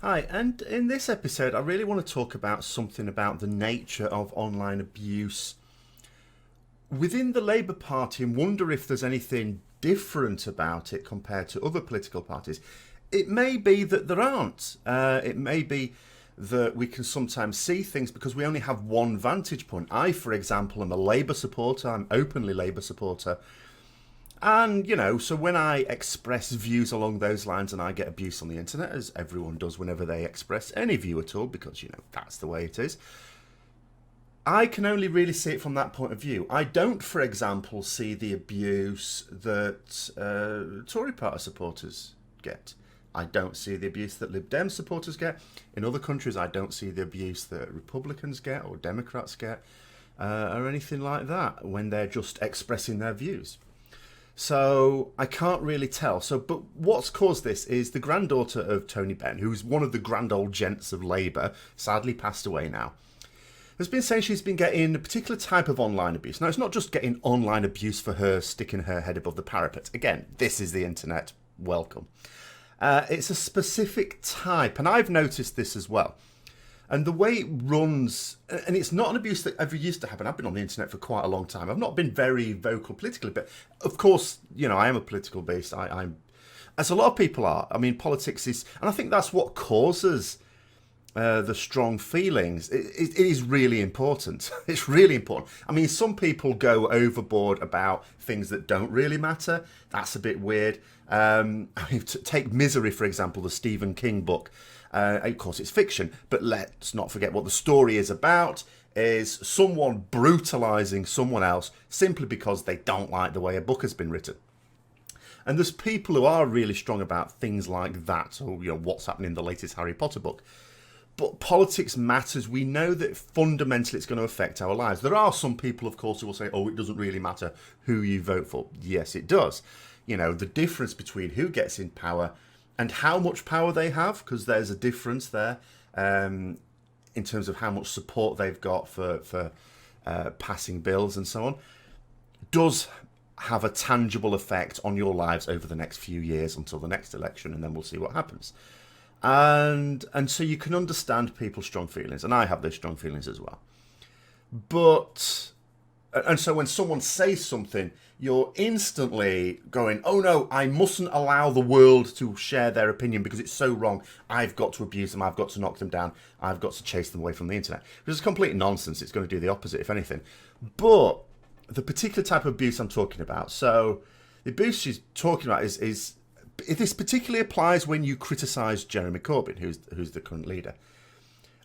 Hi, and in this episode, I really want to talk about something about the nature of online abuse within the Labour Party and wonder if there's anything different about it compared to other political parties. It may be that there aren't. It may be that we can sometimes see things because we only have one vantage point. I, for example, am a Labour supporter. I'm openly Labour supporter. And, so when I express views along those lines and I get abuse on the internet, as everyone does whenever they express any view at all, because, that's the way it is, I can only really see it from that point of view. I don't, for example, see the abuse that Tory party supporters get. I don't see the abuse that Lib Dem supporters get. In other countries, I don't see the abuse that Republicans get or Democrats get or anything like that when they're just expressing their views. So I can't really tell. But what's caused this is the granddaughter of Tony Benn, who's one of the grand old gents of Labour, sadly passed away now, has been saying she's been getting a particular type of online abuse. Now, it's not just getting online abuse for her sticking her head above the parapet. Again, this is the internet. Welcome. It's a specific type, and I've noticed this as well. And the way it runs, and it's not an abuse that ever used to happen. I've been on the internet for quite a long time. I've not been very vocal politically, but of course, I am a political beast. I'm, as a lot of people are. I mean, politics is, and I think that's what causes the strong feelings. It is really important. It's really important. I mean, some people go overboard about things that don't really matter. That's a bit weird. Take Misery, for example, the Stephen King book. Of course, it's fiction, but let's not forget what the story is about. Is someone brutalising someone else simply because they don't like the way a book has been written. And there's people who are really strong about things like that, or what's happening in the latest Harry Potter book. But politics matters. We know that fundamentally it's going to affect our lives. There are some people, of course, who will say, oh, it doesn't really matter who you vote for. Yes, it does. The difference between who gets in power and how much power they have, because there's a difference there in terms of how much support they've got for passing bills and so on, does have a tangible effect on your lives over the next few years until the next election, and then we'll see what happens. And so you can understand people's strong feelings, and I have those strong feelings as well. And so when someone says something, you're instantly going, oh no, I mustn't allow the world to share their opinion because it's so wrong. I've got to abuse them. I've got to knock them down. I've got to chase them away from the internet. Which is complete nonsense. It's going to do the opposite, if anything. But the particular type of abuse I'm talking about, so the abuse she's talking about is this particularly applies when you criticise Jeremy Corbyn, who's the current leader.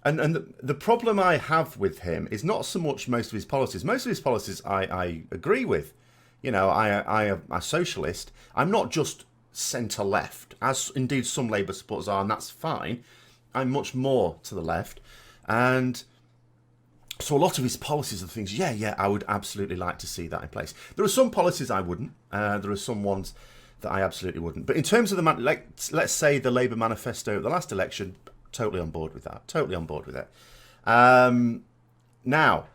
And the problem I have with him is not so much most of his policies. Most of his policies I agree with. I am a socialist. I'm not just centre-left, as indeed some Labour supporters are, and that's fine. I'm much more to the left. And so a lot of his policies are things, I would absolutely like to see that in place. There are some policies I wouldn't. There are some ones that I absolutely wouldn't. But in terms of let's say the Labour manifesto at the last election, totally on board with that. Totally on board with it. Now,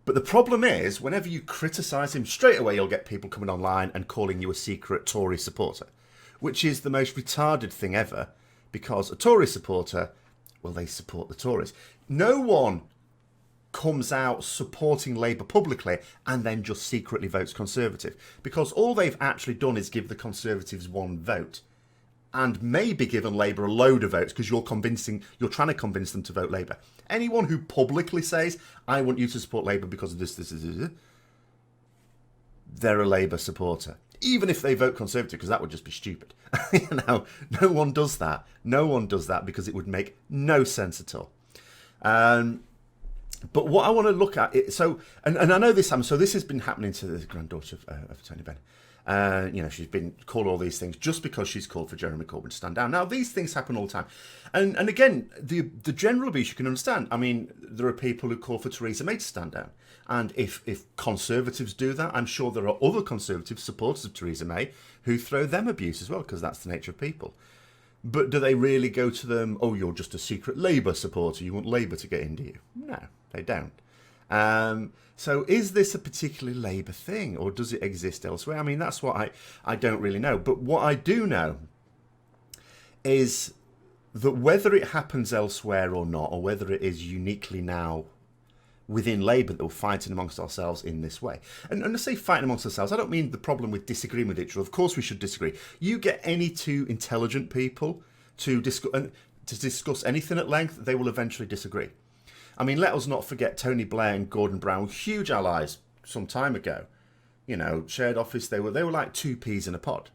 but the problem is, whenever you criticise him, straight away you'll get people coming online and calling you a secret Tory supporter, which is the most retarded thing ever, because a Tory supporter, well, they support the Tories. No one comes out supporting Labour publicly and then just secretly votes Conservative, because all they've actually done is give the Conservatives one vote and maybe given Labour a load of votes because you're trying to convince them to vote Labour. Anyone who publicly says, I want you to support Labour because of this, they're a Labour supporter. Even if they vote Conservative, because that would just be stupid. No one does that. No one does that because it would make no sense at all. But what I want to look at, and I know this happens, so this has been happening to the granddaughter of Tony Benn. She's been called all these things just because she's called for Jeremy Corbyn to stand down. Now, these things happen all the time. And again, the general abuse you can understand. I mean, there are people who call for Theresa May to stand down. And if Conservatives do that, I'm sure there are other Conservative supporters of Theresa May who throw them abuse as well, because that's the nature of people. But do they really go to them, oh, you're just a secret Labour supporter, you want Labour to get into you? No, they don't. So is this a particularly Labour thing, or does it exist elsewhere? I mean, that's what I don't really know. But what I do know is that whether it happens elsewhere or not, or whether it is uniquely now within Labour that we're fighting amongst ourselves in this way. And I say fighting amongst ourselves, I don't mean the problem with disagreeing with each other. Of course we should disagree. You get any two intelligent people to discuss anything at length, they will eventually disagree. I mean, let us not forget Tony Blair and Gordon Brown, huge allies some time ago. You know, shared office, they were like two peas in a pod.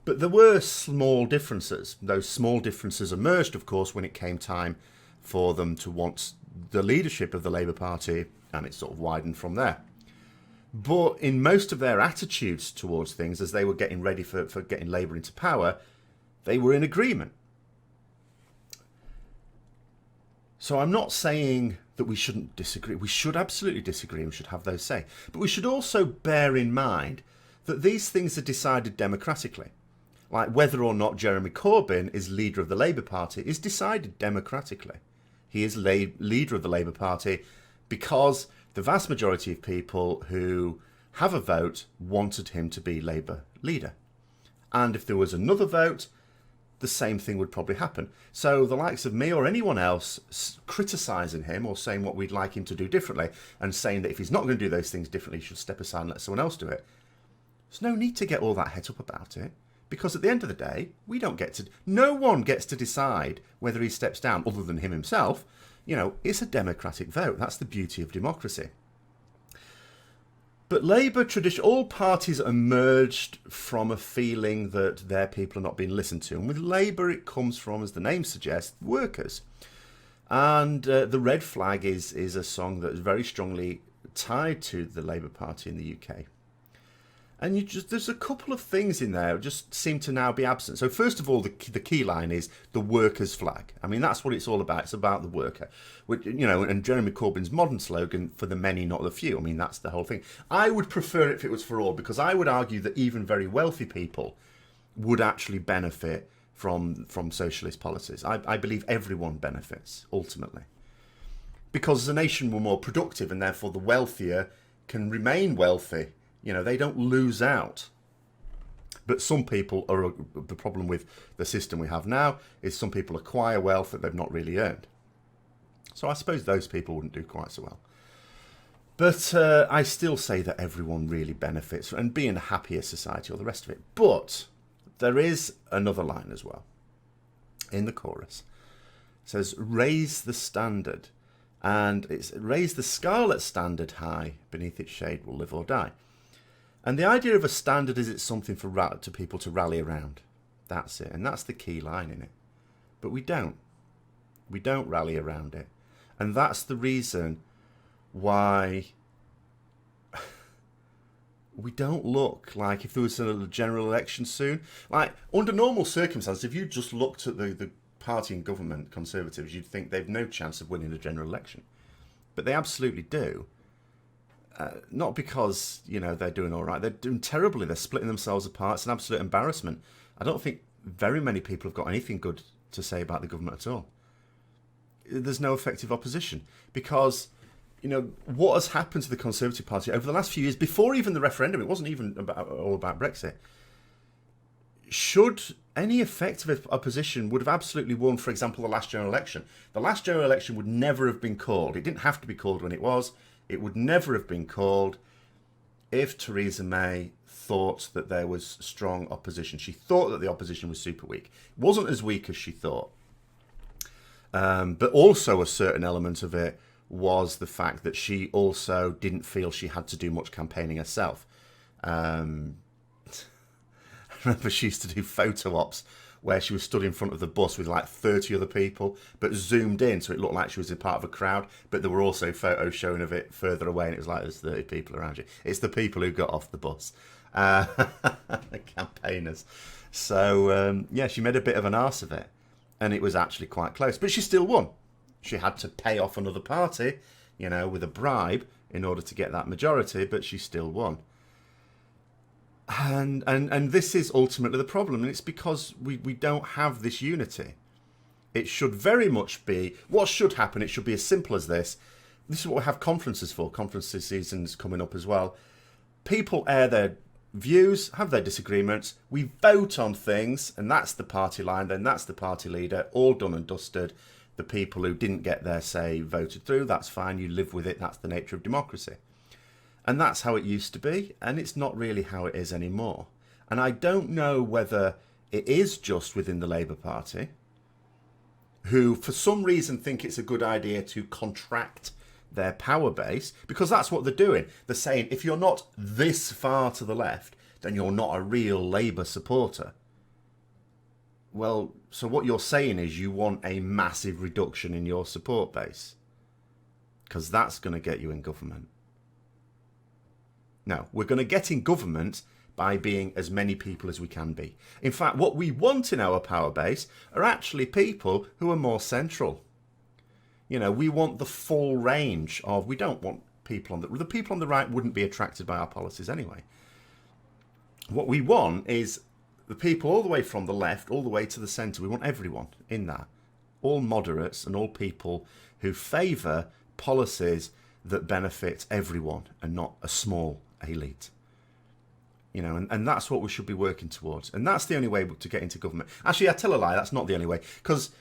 But there were small differences. Those small differences emerged, of course, when it came time for them to want the leadership of the Labour Party, and it sort of widened from there. But in most of their attitudes towards things, as they were getting ready for getting Labour into power, they were in agreement. So I'm not saying that we shouldn't disagree. We should absolutely disagree and we should have those say. But we should also bear in mind that these things are decided democratically. Like whether or not Jeremy Corbyn is leader of the Labour Party is decided democratically. He is leader of the Labour Party because the vast majority of people who have a vote wanted him to be Labour leader. And if there was another vote, the same thing would probably happen. So the likes of me or anyone else criticising him or saying what we'd like him to do differently and saying that if he's not going to do those things differently, he should step aside and let someone else do it. There's no need to get all that het up about it. Because at the end of the day, no one gets to decide whether he steps down other than him himself. You know, it's a democratic vote. That's the beauty of democracy. But Labour tradition, all parties emerged from a feeling that their people are not being listened to. And with Labour, it comes from, as the name suggests, workers. And The Red Flag is a song that is very strongly tied to the Labour Party in the UK. And there's a couple of things in there that just seem to now be absent. So first of all, the key line is the workers' flag. I mean, that's what it's all about. It's about the worker. Which, you know, and Jeremy Corbyn's modern slogan, for the many, not the few. I mean, that's the whole thing. I would prefer it if it was for all, because I would argue that even very wealthy people would actually benefit from socialist policies. I believe everyone benefits, ultimately. Because as a nation, we're more productive, and therefore the wealthier can remain wealthy. You know, they don't lose out. But some people the problem with the system we have now is some people acquire wealth that they've not really earned. So I suppose those people wouldn't do quite so well. But I still say that everyone really benefits and being a happier society, all the rest of it. But there is another line as well in the chorus. It says, raise the standard. And it's raise the scarlet standard high, beneath its shade we'll live or die. And the idea of a standard is it's something to people to rally around. That's it. And that's the key line in it. But we don't. We don't rally around it. And that's the reason why we don't look like if there was a general election soon. Like, under normal circumstances, if you just looked at the party in government, Conservatives, you'd think they've no chance of winning a general election. But they absolutely do. Not because, you know, they're doing all right. They're doing terribly. They're splitting themselves apart. It's an absolute embarrassment. I don't think very many people have got anything good to say about the government at all. There's no effective opposition because, you know, what has happened to the Conservative Party over the last few years, before even the referendum, it wasn't even all about Brexit. Should any effective opposition would have absolutely won, for example, the last general election. The last general election would never have been called. It didn't have to be called when it was. It would never have been called if Theresa May thought that there was strong opposition. She thought that the opposition was super weak. It wasn't as weak as she thought. But also a certain element of it was the fact that she also didn't feel she had to do much campaigning herself. I remember she used to do photo ops where she was stood in front of the bus with like 30 other people, but zoomed in so it looked like she was a part of a crowd, but there were also photos showing of it further away and it was like there's 30 people around you. It's the people who got off the bus. Campaigners. So, yeah, she made a bit of an arse of it and it was actually quite close, but she still won. She had to pay off another party, you know, with a bribe in order to get that majority, but she still won. And this is ultimately the problem, and it's because we don't have this unity. It should very much be, what should happen, it should be as simple as this. This is what we have conferences for. Conferences season's coming up as well. People air their views, have their disagreements. We vote on things, and that's the party line, then that's the party leader, all done and dusted. The people who didn't get their say voted through, that's fine, you live with it, that's the nature of democracy. And that's how it used to be, and it's not really how it is anymore. And I don't know whether it is just within the Labour Party, who for some reason think it's a good idea to contract their power base, because that's what they're doing. They're saying, if you're not this far to the left, then you're not a real Labour supporter. Well, so what you're saying is you want a massive reduction in your support base, because that's going to get you in government. No, we're going to get in government by being as many people as we can be. In fact, what we want in our power base are actually people who are more central. You know, we want the full range of, we don't want people on the people on the right wouldn't be attracted by our policies anyway. What we want is the people all the way from the left, all the way to the centre. We want everyone in that. All moderates and all people who favour policies that benefit everyone and not a small elite. You know, and that's what we should be working towards. And that's the only way to get into government. Actually, I tell a lie, that's not the only way. Because,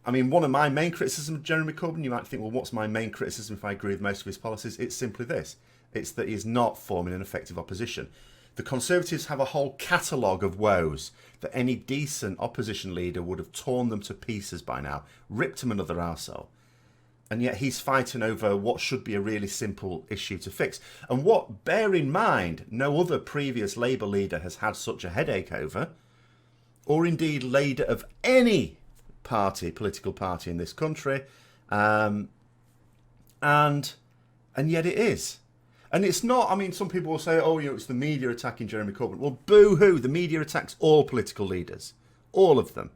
I mean, one of my main criticisms of Jeremy Corbyn, you might think, well, what's my main criticism if I agree with most of his policies? It's simply this. It's that he's not forming an effective opposition. The Conservatives have a whole catalogue of woes that any decent opposition leader would have torn them to pieces by now, ripped them another arsehole. And yet he's fighting over what should be a really simple issue to fix. And what, bear in mind, no other previous Labour leader has had such a headache over, or indeed leader of any party, political party in this country, and yet it is. And it's not, I mean, some people will say, oh, you know, it's the media attacking Jeremy Corbyn. Well, boo-hoo, the media attacks all political leaders, all of them,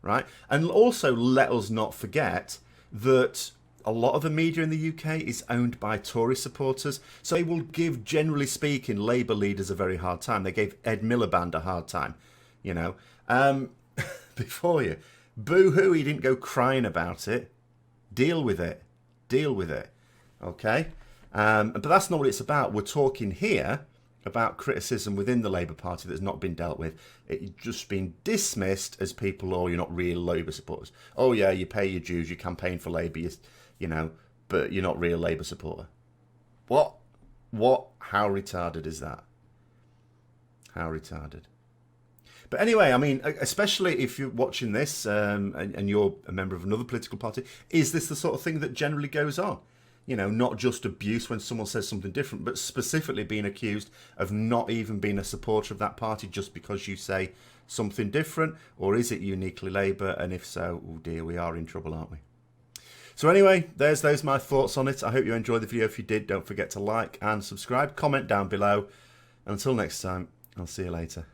right? And also let us not forget that a lot of the media in the UK is owned by Tory supporters. So they will give, generally speaking, Labour leaders a very hard time. They gave Ed Miliband a hard time, you know, before you. Boo-hoo, he didn't go crying about it. Deal with it. Deal with it. Okay? But that's not what it's about. We're talking here about criticism within the Labour Party that's not been dealt with. It's just been dismissed as people, oh, you're not real Labour supporters. Oh, yeah, you pay your dues, you campaign for Labour, you know, but you're not real Labour supporter. What? How retarded is that? How retarded? But anyway, I mean, especially if you're watching this and you're a member of another political party, is this the sort of thing that generally goes on? You know, not just abuse when someone says something different, but specifically being accused of not even being a supporter of that party just because you say something different? Or is it uniquely Labour? And if so, oh dear, we are in trouble, aren't we? So anyway, those my thoughts on it. I hope you enjoyed the video. If you did, don't forget to like and subscribe. Comment down below. And until next time, I'll see you later.